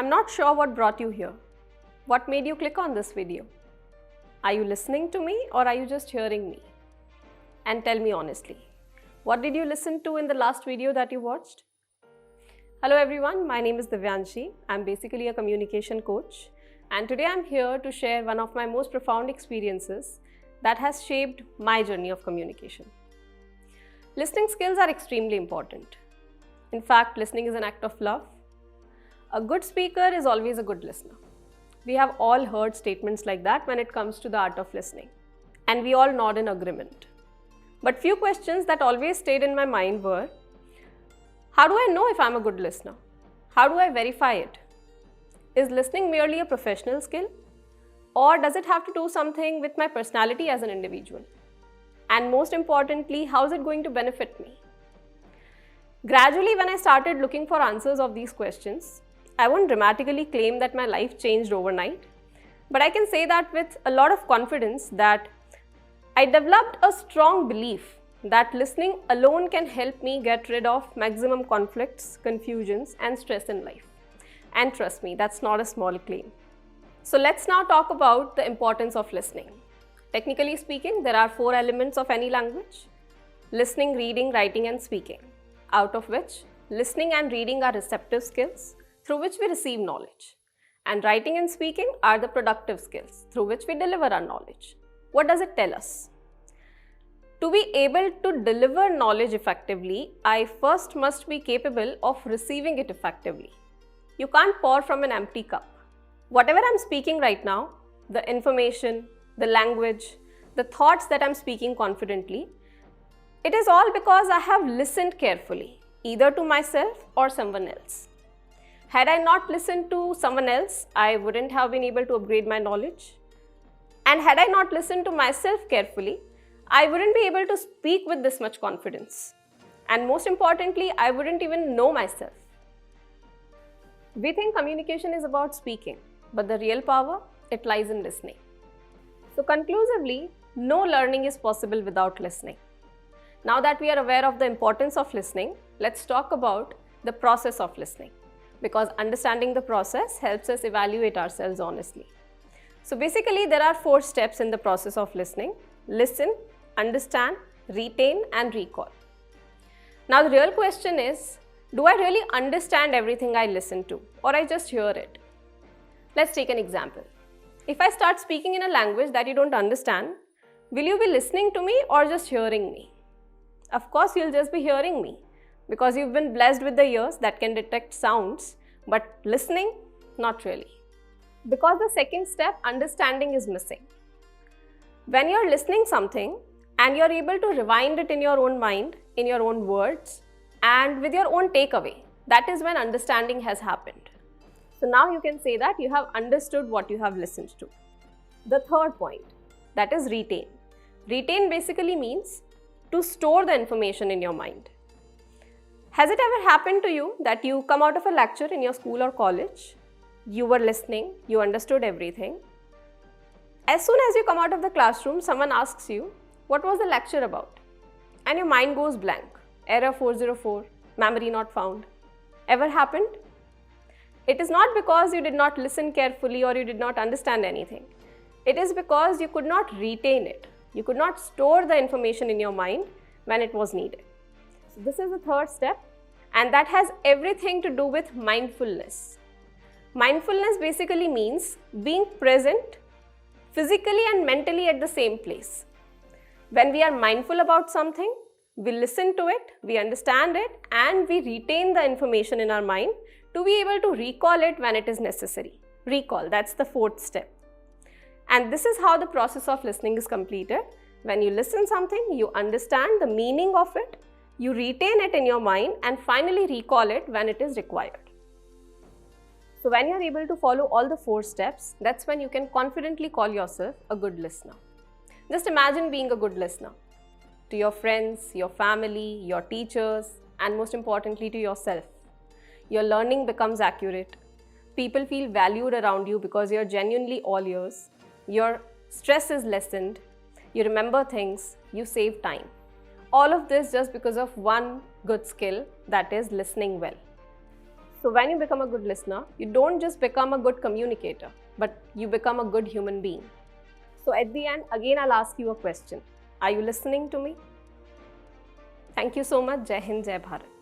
I'm not sure what brought you here. What made you click on this video? Are you listening to me or are you just hearing me? And tell me honestly, what did you listen to in the last video that you watched? Hello everyone, my name is Diwyanshi. I'm basically a communication coach, and today I'm here to share one of my most profound experiences that has shaped my journey of communication. Listening skills are extremely important. In fact, listening is an act of love. A good speaker is always a good listener. We have all heard statements like that when it comes to the art of listening, and we all nod in agreement. But few questions that always stayed in my mind were, how do I know if I'm a good listener? How do I verify it? Is listening merely a professional skill? Or does it have to do something with my personality as an individual? And most importantly, how is it going to benefit me? Gradually, when I started looking for answers of these questions, I won't dramatically claim that my life changed overnight, but I can say that with a lot of confidence that I developed a strong belief that listening alone can help me get rid of maximum conflicts, confusions, and stress in life. And trust me, that's not a small claim. So let's now talk about the importance of listening. Technically speaking, there are 4 elements of any language: listening, reading, writing, and speaking, out of which listening and reading are receptive skills through which we receive knowledge, and writing and speaking are the productive skills through which we deliver our knowledge. What does it tell us? To be able to deliver knowledge effectively, I first must be capable of receiving it effectively. You can't pour from an empty cup. Whatever I'm speaking right now, the information, the language, the thoughts that I'm speaking confidently, it is all because I have listened carefully, either to myself or someone else. Had I not listened to someone else, I wouldn't have been able to upgrade my knowledge. And had I not listened to myself carefully, I wouldn't be able to speak with this much confidence. And most importantly, I wouldn't even know myself. We think communication is about speaking, but the real power, it lies in listening. So conclusively, no learning is possible without listening. Now that we are aware of the importance of listening, let's talk about the process of listening, because understanding the process helps us evaluate ourselves honestly. So basically, there are 4 steps in the process of listening: listen, understand, retain, and recall. Now the real question is, do I really understand everything I listen to, or I just hear it? Let's take an example. If I start speaking in a language that you don't understand, will you be listening to me or just hearing me? Of course, you'll just be hearing me, because you've been blessed with the ears that can detect sounds, but listening, not really. Because the second step, understanding, is missing. When you're listening something and you're able to rewind it in your own mind, in your own words, and with your own takeaway, that is when understanding has happened. So now you can say that you have understood what you have listened to. The third point, that is retain. Retain basically means to store the information in your mind. Has it ever happened to you that you come out of a lecture in your school or college, you were listening, you understood everything. As soon as you come out of the classroom, someone asks you, what was the lecture about? And your mind goes blank. Error 404, memory not found. Ever happened? It is not because you did not listen carefully or you did not understand anything. It is because you could not retain it. You could not store the information in your mind when it was needed. So this is the third step, and that has everything to do with mindfulness. Mindfulness basically means being present physically and mentally at the same place. When we are mindful about something, we listen to it, we understand it, and we retain the information in our mind to be able to recall it when it is necessary. Recall, that's the 4th step. And this is how the process of listening is completed. When you listen something, you understand the meaning of it, you retain it in your mind, and finally recall it when it is required. So when you are able to follow all the 4 steps, that's when you can confidently call yourself a good listener. Just imagine being a good listener to your friends, your family, your teachers, and most importantly to yourself. Your learning becomes accurate. People feel valued around you because you're genuinely all ears. Your stress is lessened. You remember things. You save time. All of this just because of one good skill, that is listening well. So when you become a good listener, you don't just become a good communicator, but you become a good human being. So at the end, again, I'll ask you a question. Are you listening to me? Thank you so much. Jai Hind, Jai Bharat.